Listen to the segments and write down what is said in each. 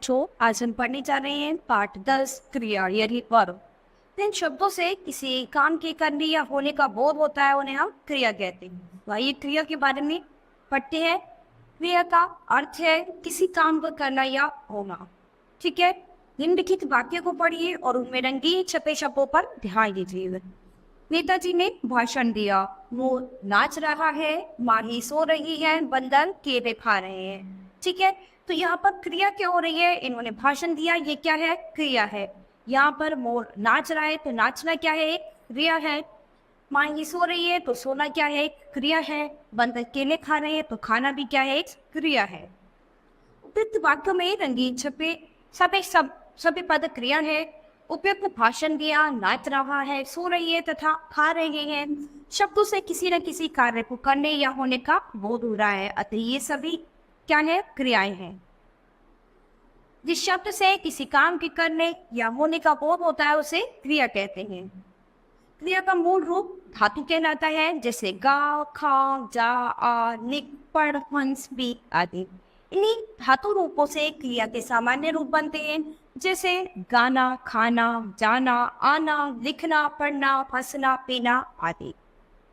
बच्चों, आज हम पढ़ने जा रहे हैं पाठ 10 क्रिया यानी वर्ब। इन शब्दों से किसी काम के करने या होने का बोध होता है, उन्हें हम क्रिया कहते हैं। वही क्रिया के बारे में पढ़ते हैं। क्रिया का अर्थ है किसी काम को करना या होना। ठीक है, निम्नलिखित वाक्य को पढ़िए और उनमें रंगीन छपे शब्दों पर ध्यान दीजिए। नेताजी ने भाषण दिया। मोर नाच रहा है, माही सो रही है, बंदर केले खा रहे हैं। ठीक है, तो यहाँ पर क्रिया क्या हो रही है? इन्होंने भाषण दिया, ये क्या है? क्रिया है। यहाँ पर मोर नाच रहा है, तो नाचना क्या है? क्रिया है। माही सो रही है, तो सोना क्या है? क्रिया है। बंदर केले खा रहे हैं, तो खाना भी क्या है? क्रिया है। उपयुक्त वाक्यों में रंगीन छपे सभी पद क्रिया है। उपयुक्त भाषण दिया, नाच रहा है, सो रही है तथा खा रहे हैं शब्दों से किसी न किसी कार्य को करने या होने का बोध हो रहा है, अतः ये सभी क्या है? क्रियाएं हैं। जिस शब्द से किसी काम के करने या होने का बोध होता है उसे क्रिया कहते हैं। क्रिया का मूल रूप धातु कहलाता है, जैसे गा, खा, जा, आ, लिख, पढ़, हंस, भी आदि। इन्हीं धातु रूपों से क्रिया के सामान्य रूप बनते हैं, जैसे गाना, खाना, जाना, आना, लिखना, पढ़ना, हंसना, पीना आदि।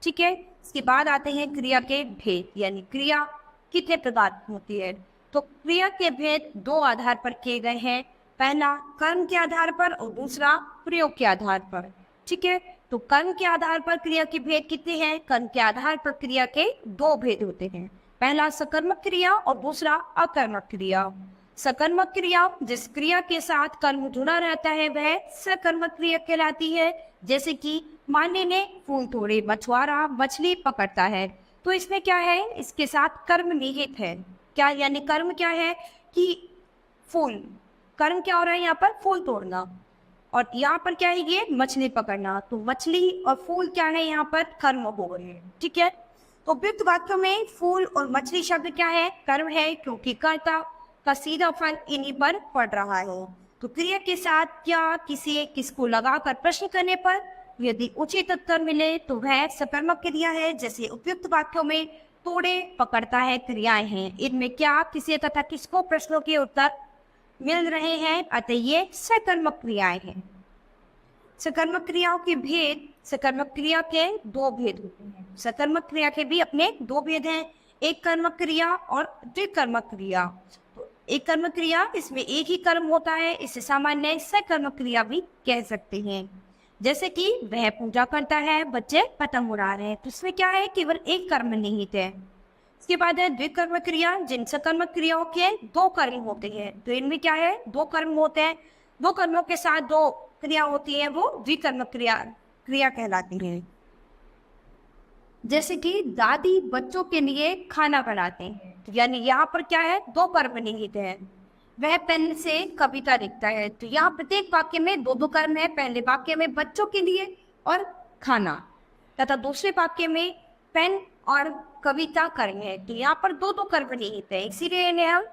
ठीक है, इसके बाद आते हैं क्रिया के भेद, यानी क्रिया कितने प्रकार की होती है। तो क्रिया के भेद दो आधार पर किए गए हैं। पहला कर्म के आधार पर और दूसरा प्रयोग के आधार पर। ठीक है, तो कर्म के आधार पर क्रिया के भेद कितने हैं? कर्म के आधार पर क्रिया के दो भेद होते हैं। पहला सकर्मक क्रिया और दूसरा अकर्मक क्रिया। सकर्मक क्रिया जिस क्रिया के साथ कर्म जुड़ा रहता है वह सकर्मक क्रिया कहलाती है। जैसे कि माने ने फूल तोड़े, मछुआरा मछली पकड़ता है, तो इसमें क्या है? इसके साथ कर्म निहित है। क्या यानी कर्म क्या है कि फूल, कर्म क्या हो रहा है यहाँ पर? फूल तोड़ना। और यहाँ पर क्या है? ये मछली पकड़ना। तो मछली और फूल क्या है? यहाँ पर कर्म हो गए हैं। ठीक है, तो उपयुक्त वाक्यों में फूल और मछली शब्द क्या है? कर्म है, क्योंकि कर्ता का सीधा फल इन्हीं पर पड़ रहा है। तो क्रिया के साथ क्या किसी किसको लगाकर प्रश्न करने पर यदि उचित उत्तर मिले तो वह सकर्मक क्रिया है। जैसे उपयुक्त वाक्यों में तोड़े, पकड़ता है क्रियाएं हैं। इनमें क्या किसी तथा किसको प्रश्नों के उत्तर मिल रहे हैं, अतः ये सकर्मक क्रियाएं हैं। सकर्मक क्रियाओं के भेद, सकर्मक क्रिया के दो भेद होते हैं। सकर्मक क्रिया के भी अपने दो भेद हैं, एक कर्मक क्रिया और द्विकर्मक क्रिया। तो एक कर्मक क्रिया, इसमें एक ही कर्म होता है, इसे सामान्य सकर्मक क्रिया भी कह सकते हैं। जैसे कि वह पूजा करता है, बच्चे पतंग उड़ा रहे हैं, तो इसमें क्या है? केवल एक कर्म निहित है। इसके बाद है द्विकर्मक क्रिया, जिन सकर्मक क्रियाओं के दो कर्म होते हैं। तो इनमें क्या है? दो कर्म होते हैं, दो कर्मों के साथ दो क्रिया होती है, वो द्विकर्मक क्रिया कहलाती है। जैसे कि दादी बच्चों के लिए खाना बनाते हैं, तो यानी यहाँ पर क्या है? दो कर्म निहित है। वह पेन से कविता लिखता है, तो यहाँ प्रत्येक वाक्य में दो दो कर्म है। पहले वाक्य में बच्चों के लिए और खाना, तथा दूसरे वाक्य में पेन और कविता कर्म है, तो यहाँ पर दो दो कर्म निहित है। इसीलिए इन्हें हम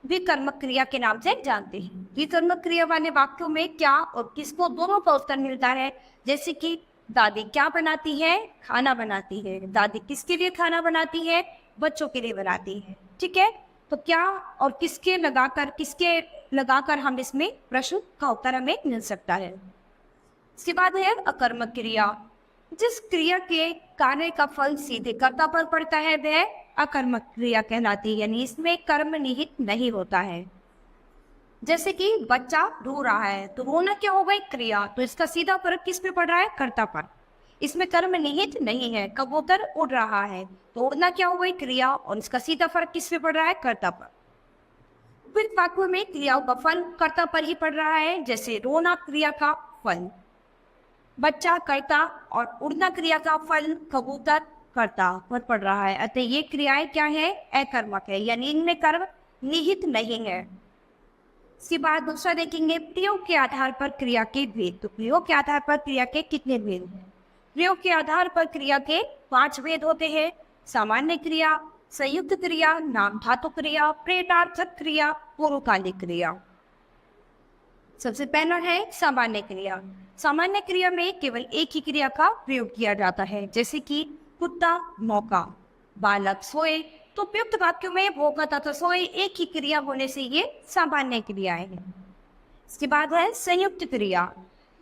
द्विकर्मक क्रिया के नाम से जानते हैं। द्विकर्मक क्रिया वाले वाक्यों में क्या और किसको दोनों का उत्तर मिलता है। जैसे कि दादी क्या बनाती है? खाना बनाती है। दादी किसके लिए खाना बनाती है? बच्चों के लिए बनाती है। ठीक है, तो क्या और किसके लगाकर हम इसमें प्रश्न का उत्तर हमें मिल सकता है। इसके बाद है अकर्मक क्रिया। जिस क्रिया के कार्य का फल सीधे कर्ता पर पड़ता है वह अकर्मक क्रिया कहलाती है, यानी इसमें कर्म निहित नहीं होता है। जैसे कि बच्चा रो रहा है, तो रोना क्या हो गई? क्रिया, तो इसका सीधा फर्क किस पे पड़ रहा है? कर्ता पर। इसमें कर्म निहित नहीं है। कबूतर उड़ रहा है, तो उड़ना क्या हो गई? क्रिया, और इसका सीधा फर्क किस पे पड़ रहा है? कर्ता पर। फिर वाक्यों में क्रियाओं का फल कर्ता पर ही पड़ रहा है, जैसे रोना क्रिया का फल बच्चा कर्ता और उड़ना क्रिया का फल कबूतर कर्ता पर पड़ रहा है, अतः ये क्रियाएं क्या है? अकर्मक है, यानी इनमें कर्म निहित नहीं है। इसके बाद दूसरा देखेंगे प्रयोग के आधार पर क्रिया के भेद। तो प्रयोग के आधार पर क्रिया के कितने भेद हैं? प्रयोग के आधार पर क्रिया के 5 भेद होते हैं। सामान्य क्रिया, संयुक्त क्रिया, नाम धातु क्रिया, प्रेरणार्थक क्रिया, पूर्वकालिक क्रिया। सबसे पहला है सामान्य क्रिया। सामान्य क्रिया में केवल एक ही क्रिया का प्रयोग किया जाता है, जैसे कि कुत्ता मौका, बालक सोए, तो उपयुक्त वाक्यों में भोगा तथा सोए एक ही क्रिया होने से ये सामान्य क्रियाएं हैं। इसके बाद है संयुक्त क्रिया।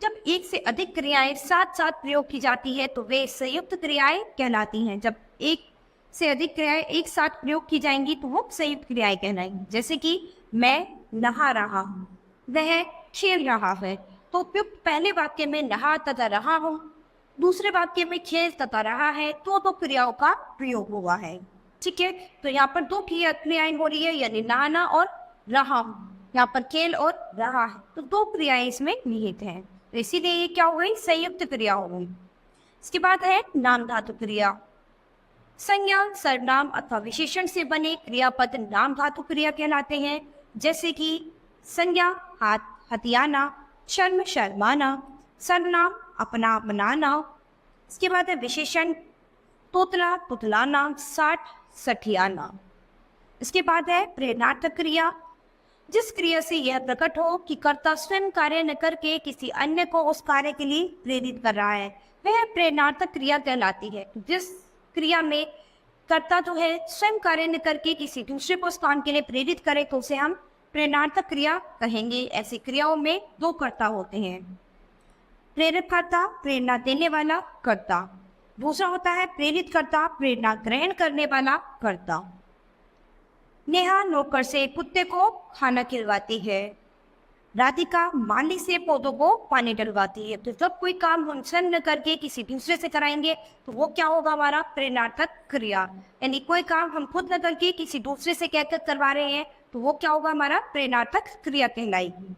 जब एक से अधिक क्रियाएं साथ साथ प्रयोग की जाती है तो वे संयुक्त क्रियाएं कहलाती हैं। जब एक से अधिक क्रियाएं एक साथ प्रयोग की जाएंगी तो वो संयुक्त क्रियाएं कहलाएंगी। जैसे कि मैं नहा रहा हूँ, वह खेल रहा है। तो उपयुक्त पहले वाक्य में नहा तथा रहा हूँ, दूसरे वाक्य में खेल तथा रहा है, तो दो क्रियाओं का प्रयोग हुआ है। ठीक है, तो यहाँ पर दो क्रियाएं हो रही है, यानी नहाना और रहा हूँ। यहाँ पर खेल और रहा है, तो दो क्रियाएं इसमें निहित हैं, तो इसीलिए ये क्या हो गई, संयुक्त क्रिया हो गई। इसके बाद है नाम धातु क्रिया। संज्ञा, सर्वनाम अथवा विशेषण से बने क्रियापद नाम धातु क्रिया कहलाते हैं। जैसे कि संज्ञा हाथ हथियाना, शर्म शर्माना, सर्वनाम अपना अपनाना। इसके बाद है विशेषण तोतला तुतलाना, साठ सठियाना। इसके बाद है प्रेरणार्थक क्रिया। जिस क्रिया से यह प्रकट हो कि कर्ता स्वयं कार्य न करके किसी अन्य को उस कार्य के लिए प्रेरित कर रहा है, वह प्रेरणार्थक क्रिया कहलाती है। जिस क्रिया में कर्ता जो है स्वयं कार्य न करके किसी दूसरे को उस काम के लिए प्रेरित करे तो उसे हम प्रेरणार्थक क्रिया कहेंगे। ऐसी क्रियाओं में दो कर्ता होते हैं, प्रेरक कर्ता प्रेरणा देने वाला कर्ता, दूसरा होता है प्रेरित कर्ता प्रेरणा ग्रहण करने वाला कर्ता। नेहा नौकर से कुत्ते को खाना खिलवाती है, राधिका माली से पौधों को पानी डलवाती है। तो जब कोई काम हम स्वयं न करके किसी दूसरे से कराएंगे तो वो क्या होगा, हमारा प्रेरणार्थक क्रिया। यानी कोई काम हम खुद न करके किसी दूसरे से कहकर करवा रहे हैं तो वो क्या होगा, हमारा प्रेरणार्थक क्रिया कहलाएगी।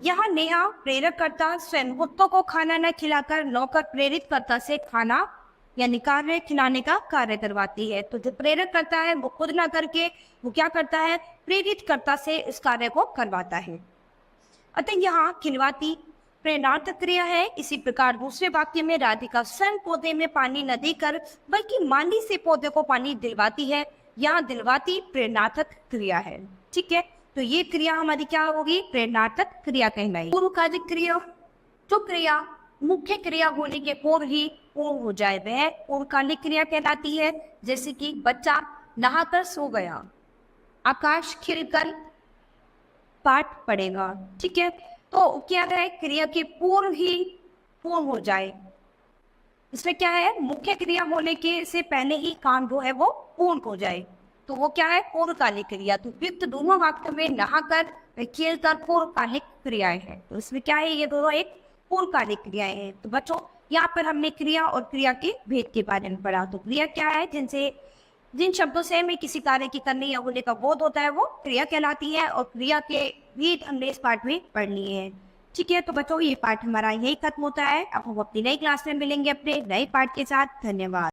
यहाँ नेहा प्रेरक कर्ता स्वयं कुत्तों को खाना न खिलाकर नौकर प्रेरित कर्ता से खाना यानी कार्य खिलाने का कार्य करवाती है। तो जो प्रेरक करता है वो खुद ना करके वो क्या करता है, प्रेरित कर्ता से इस कार्य को करवाता है। अतः यहाँ खिलवाती प्रेरणार्थक क्रिया है। इसी प्रकार दूसरे वाक्य में राधिका स्वयं पौधे में पानी न देकर बल्कि माली से पौधे को पानी दिलवाती है। यहाँ दिलवाती प्रेरणार्थक क्रिया है। ठीक है, तो ये क्रिया हमारी क्या होगी, प्रेरणार्थक क्रिया कहलाई। पूर्वकालिक क्रिया, जो क्रिया मुख्य क्रिया होने के पूर्व ही पूर्ण हो जाए वह पूर्वकालिक क्रिया कहलाती है। जैसे कि बच्चा नहाकर सो गया, आकाश खिलकर पाठ पढ़ेगा। ठीक है, तो क्या है, क्रिया के पूर्व ही पूर्ण हो जाए, इसमें क्या है, मुख्य क्रिया होने के से पहले ही काम जो है वो पूर्ण हो जाए, तो वो क्या है, पूर्वकालिक क्रिया। तो उपयुक्त दोनों वाक्यों में नहाकर खेलकर पूर्वकालिक क्रियाएं हैं। तो इसमें क्या है, ये दोनों एक पूर्वकालिक क्रियाएं हैं। तो बच्चों यहाँ पर हमने क्रिया और क्रिया के भेद के बारे में पढ़ा। तो क्रिया क्या है, जिन शब्दों से हमें किसी कार्य की करने या होने का बोध होता है वो क्रिया कहलाती है, और क्रिया के भेद हमने इस पाठ में पढ़ लिए हैं। ठीक है, तो बच्चों ये पाठ हमारा यही खत्म होता है। अब हम अपनी नई क्लास में मिलेंगे अपने नए पाठ के साथ। धन्यवाद।